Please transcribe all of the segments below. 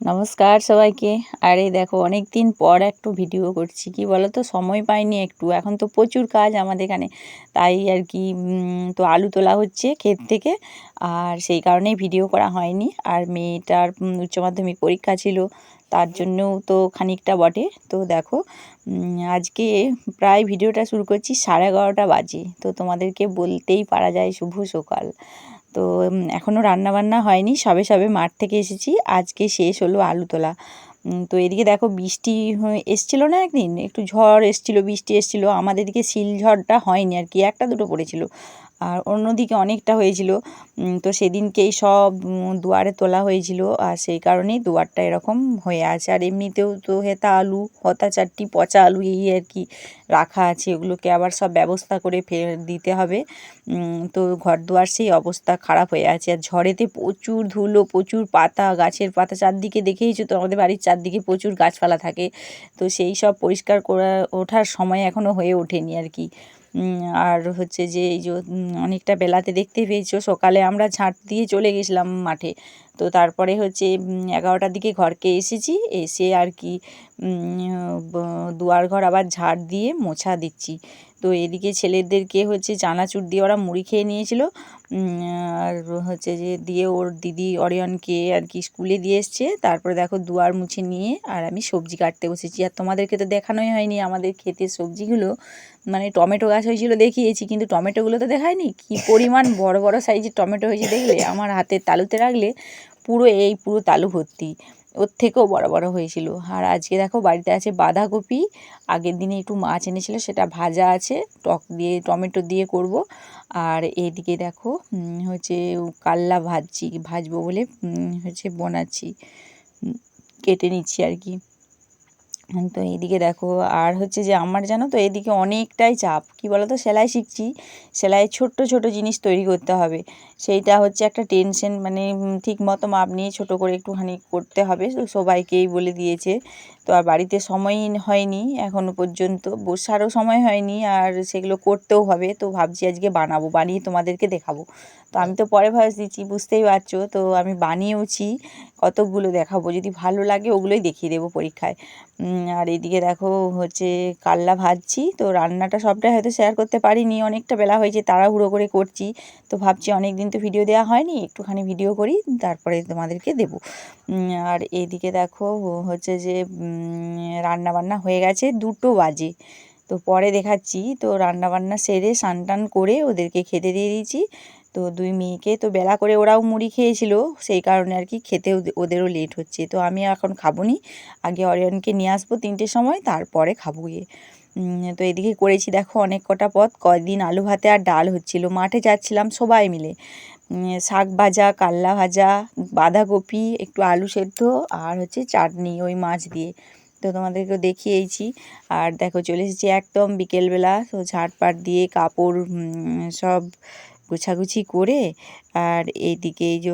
নমস্কার সবাইকে। আর এই দেখো অনেক দিন পর একটু ভিডিও করছি, কি বলো তো, সময় পাইনি একটু, এখন তো প্রচুর কাজ আমাদের এখানে, তাই আর কি। তো আলু তোলা হচ্ছে ক্ষেত থেকে, আর সেই কারণেই ভিডিও করা হয়নি। আর মেয়েটার উচ্চ মাধ্যমিক পরীক্ষা ছিল, তার জন্যও তো খানিকটা বটে। তো দেখো আজকে প্রায় ভিডিওটা শুরু করছি 11:30 বাজে, তো তোমাদেরকে বলতেই পারা যায় শুভ সকাল। তো এখনও রান্নাবান্না হয়নি, সবে সবে মাঠ থেকে এসেছি, আজকে শেষ হলো আলু তোলা। তো এদিকে দেখো বৃষ্টি এসছিলো না, একদিন একটু ঝড় এসছিলো, বৃষ্টি এসছিলো, আমাদের দিকে শিল ঝড়টা হয়নি আর কি, একটা দুটো পড়েছিল, আর অন্যদিকে অনেকটা হয়েছিল। তো সেদিনকেই সব দুয়ারে তোলা হয়েছিল, আর সেই কারণেই দুয়ারটা এরকম হয়ে আছে। আর এমনিতেও তো হেতা আলু, হতা চারটি পচা আলু এই আর কি রাখা আছে, ওগুলোকে আবার সব ব্যবস্থা করে ফেলে দিতে হবে। তো ঘর দুয়ার সেই অবস্থা খারাপ হয়ে আছে, আর ঝড়েতে প্রচুর ধুলো, প্রচুর পাতা, গাছের পাতা চারদিকে, দেখেইছো তো আমাদের বাড়ির চারদিকে প্রচুর গাছপালা থাকে, তো সেই সব পরিষ্কার করা ওঠার সময় এখনও হয়ে ওঠেনি আর কি। আর হচ্ছে যে এই যে অনেকটা বেলাতে দেখতে পেয়েছো, সকালে আমরা ঝাঁট দিয়ে চলে গেছিলাম মাঠে, তো তারপরে হচ্ছে 11টার দিকে ঘরকে এসেছি, এসে আর কি দুয়ার ঘর আবার ঝাড় দিয়ে মোছা দিচ্ছি। তো এদিকে ছেলেদেরকে হচ্ছে চানাচুর দিয়ে ওরা মুড়ি খেয়ে নিয়েছিল, আর হচ্ছে যে দিয়ে ওর দিদি অরিয়নকে আর কি স্কুলে দিয়ে এসছে। তারপরে দেখো দুয়ার মুছে নিয়ে আর আমি সবজি কাটতে বসেছি। আর তোমাদেরকে তো দেখানোই হয়নি আমাদের ক্ষেতের সবজিগুলো, মানে টমেটো গাছ হয়েছিল দেখিয়েছি, কিন্তু টমেটোগুলো তো দেখায়নি, কি পরিমাণ বড় বড় সাইজের টমেটো হয়েছে দেখলে, আমার হাতের তালুতে রাখলে পুরো তালু ভর্তি, ওর থেকেও বড় বড় হয়েছিল। আর আজকে দেখো বাড়িতে আছে বাঁধাকপি, আগের দিনে একটু মাছ এনেছিল, সেটা ভাজা আছে, টক দিয়ে টমেটো দিয়ে করব। আর এদিকে দেখো হচ্ছে কাল্লা ভাজবো বলে হচ্ছে বানাচ্ছি, কেটে নিচ্ছি আর কি। তো এইদিকে দেখো, আর হচ্ছে যে আমার জানো তো এদিকে অনেকটাই চাপ, কি বলো তো, সেলাই শিখছি, সেলাই ছোট্ট ছোট জিনিস তৈরি করতে হবে, সেইটা হচ্ছে একটা টেনশন, মানে ঠিক মতো মাপ নিয়ে ছোটো করে একটুখানি করতে হবে, তো সবাইকেই বলে দিয়েছে। তো আর বাড়িতে সময়ই হয়নি এখনও পর্যন্ত, বসারও সময় হয়নি, আর সেগুলো করতেও হবে, তো ভাবছি আজকে বানাবো, বানিয়ে তোমাদেরকে দেখাবো। তো আমি তো পরে ভয়েস দিচ্ছি, বুঝতেই পারছো, তো আমি বানিয়েওছি, কতকগুলো দেখাবো, যদি ভালো লাগে ওগুলোই দেখিয়ে দেবো পরীক্ষায়। আর এদিকে দেখো হচ্ছে কাল্লা ভাজছি, তো রান্নাটা সবটাই হয়তো শেয়ার করতে পারিনি, অনেকটা বেলা হয়েছে, তাড়াহুড়ো করে করছি, তো ভাবছি অনেক দিন তো ভিডিও দেওয়া হয়নি, একটুখানি ভিডিও করি, তারপরে তোমাদেরকে দেবো। আর এদিকে দেখো হচ্ছে যে রান্না বান্না হয়ে গেছে, 2টো বাজে, তো পরে দেখাচ্ছি। তো রান্নাবান্না সেরে স্নান টান করে ওদেরকে খেতে দিয়ে দিয়েছি। তো দুই মেয়েকে তো বেলা করে ওরাও মুড়ি খেয়েছিল, সেই কারণে আর কি খেতে ওদেরও লেট হচ্ছে, তো আমি এখন খাবো নি, আগে অরিয়নকে নিয়ে আসবো 3টের সময়, তারপরে খাবো গিয়ে। তো এদিকে করেছি দেখো অনেক কটা পদ, কয়দিন আলু ভাতে আর ডাল হচ্ছিল, মাঠে যাচ্ছিলাম সবাই মিলে, শাক ভাজা, কাল্লা ভাজা, বাঁধাকপি, একটু আলু সেদ্ধ, আর হচ্ছে চাটনি ওই মাছ দিয়ে, তো তোমাদেরকেও দেখিয়েছি। আর দেখো চলে এসেছি একদম বিকেলবেলা, তো ঝাঁটপাট দিয়ে কাপড় সব গোছাগুছি করে, আর এইদিকে এই যে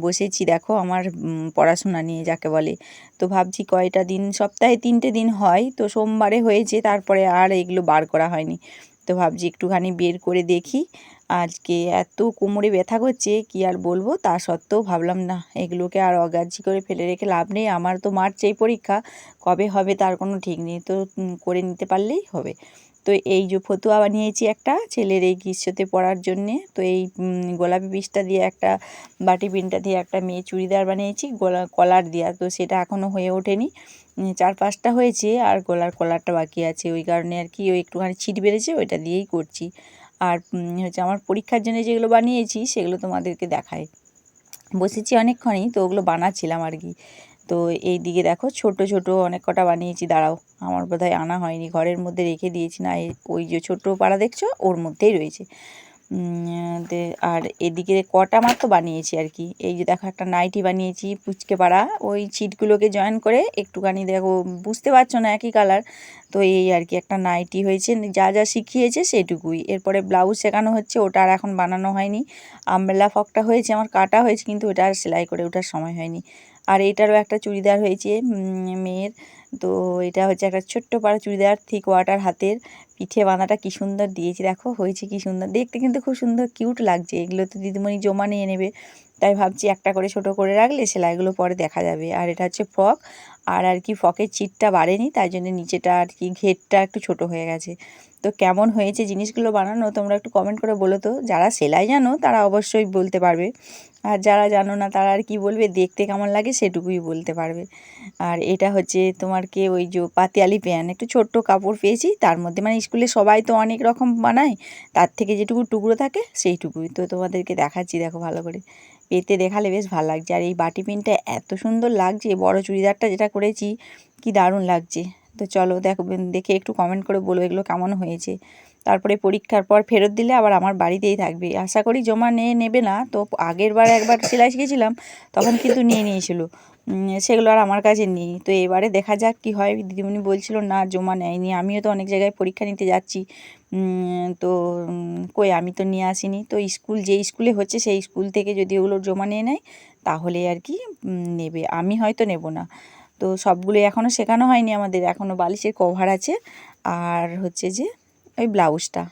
বসেছি দেখো আমার পড়াশোনা নিয়ে যাকে বলে। তো ভাবছি কয়টা দিন, সপ্তাহে 3টে দিন হয়, তো সোমবারে হয়েছে, তারপরে আর এগুলো বার করা হয়নি, তো ভাবছি একটুখানি বের করে দেখি। আজকে এত কোমরে ব্যথা করছে কি আর বলবো, তা সত্ত্বেও ভাবলাম না, এগুলোকে আর অগ্রাহ্য করে ফেলে রেখে লাভ নেই, আমার তো মার্চেই পরীক্ষা, কবে হবে তার কোনো ঠিক নেই, তো করে নিতে পারলেই হবে। তো এই যে ফতুয়া বানিয়েছি একটা ছেলের এই গ্রীষ্মতে পরার জন্যে, তো এই গোলাপি পিসটা দিয়ে একটা, বাটি পিনটা দিয়ে একটা মেয়ে চুড়িদার বানিয়েছি কলার দেওয়া, তো সেটা এখনও হয়ে ওঠেনি, 4-5টা হয়েছে, আর গলার কলারটা বাকি আছে, ওই কারণে আর কি ওই একটুখানি ছিট বেড়েছে, ওইটা দিয়েই করছি। আর হচ্ছে আমার পরীক্ষার জন্য যেগুলো বানিয়েছি সেগুলো তোমাদেরকে দেখাই, বসেছি অনেকক্ষণই, তো ওগুলো বানাচ্ছিলাম আর কি। তো এই দিকে দেখো ছোট ছোট অনেক কটা বানিয়েছি, দাঁড়াও, আমার বোধহয় আনা হয়নি, ঘরের মধ্যে রেখে দিয়েছি, না ওই যে ছোট পাড়া দেখছো ওর মধ্যেই রয়েছে। আর এদিকে কটা মাত্র বানিয়েছি আর কি, এই যে দেখো একটা নাইটি বানিয়েছি পুচকে পাড়া, ওই ছিটগুলোকে জয়েন করে একটুখানি, দেখো বুঝতে পারছো না একই কালার, তো এই আর কি একটা নাইটি হয়েছে, যা যা শিখিয়েছে সেটুকুই, এরপরে ব্লাউজ শেখানো হচ্ছে, ওটা আর এখন বানানো হয়নি। আমব্রেলা ফ্রকটা হয়েছে আমার, কাটা হয়েছে, কিন্তু ওটা আর সেলাই করে ওঠার সময় হয়নি। আর এইটারও একটা চুড়িদার হয়েছে মেয়ের, তো এটা হচ্ছে একটা ছোট্ট পাড়া চুড়িদার, 3/4 হাতের, পিঠে বাঁধাটা কি সুন্দর দিয়েছি, দেখো হয়েছে কি সুন্দর দেখতে, কিন্তু খুব সুন্দর কিউট লাগছে, এগুলো তো দিদিমণি জমা নিয়ে নেবে, তাই ভাবছি একটা করে ছোট করে রাখলে সেলাইগুলো পরে দেখা যাবে। আর এটা হচ্ছে ফ্রক, আর কি ফ্রকের চিটটা বাড়েনি, তাই জন্য নিচেটা আর কি ঘেরটা একটু ছোট হয়ে গেছে। তো কেমন হয়েছে জিনিসগুলো বানানো তোমরা একটু কমেন্ট করে বলো তো। যারা সেলাই জানো তারা অবশ্যই বলতে পারবে, আর যারা জানো না তারা আর কি বলবে, দেখতে কেমন লাগে সেটুকুই বলতে পারবে। আর এটা হচ্ছে তোমার ওই যে পাতিয়ালি প্যান্ট, একটু ছোট্ট কাপড় পেয়েছি, তার মধ্যে মানে স্কুলে সবাই তো অনেক রকম বানায়, তার থেকে যেটুকু টুকরো থাকে সেইটুকুই তো তোমাদেরকে দেখাচ্ছি। দেখো ভালো করে পেতে দেখালে বেশ ভালো লাগছে। আর এই বাটি পিনটা এত সুন্দর লাগছে, বড় চুড়িদারটা যেটা করেছি কি দারুণ লাগছে। তো চলো দেখো, দেখে একটু কমেন্ট করে বলো এগুলো কেমন হয়েছে। তারপরে পরীক্ষার পর ফেরত দিলে আবার আমার বাড়িতেই থাকবে, আশা করি জমা নেবে না। তো আগের বার একবার সেলাই শিখেছিলাম, তখন কিন্তু নিয়ে নিয়েছিল, সেগুলো আর আমার কাছে নেই। তো এবারে দেখা যাক কি হয়। দিদিমণি বলছিল না জমা নেয়নি, আমিও তো অনেক জায়গায় পরীক্ষা নিতে যাচ্ছি, তো কই আমি তো নিয়ে আসিনি। তো স্কুল যে স্কুলে হচ্ছে সেই স্কুল থেকে যদি ওগুলো জমা নিয়ে নেয় তাহলে আর কি নেবে, আমি হয়তো নেব না। তো সবগুলো এখনও শেখানো হয়নি আমাদের, এখনও বালিশের কভার আছে আর হচ্ছে যে ওই ব্লাউজটা।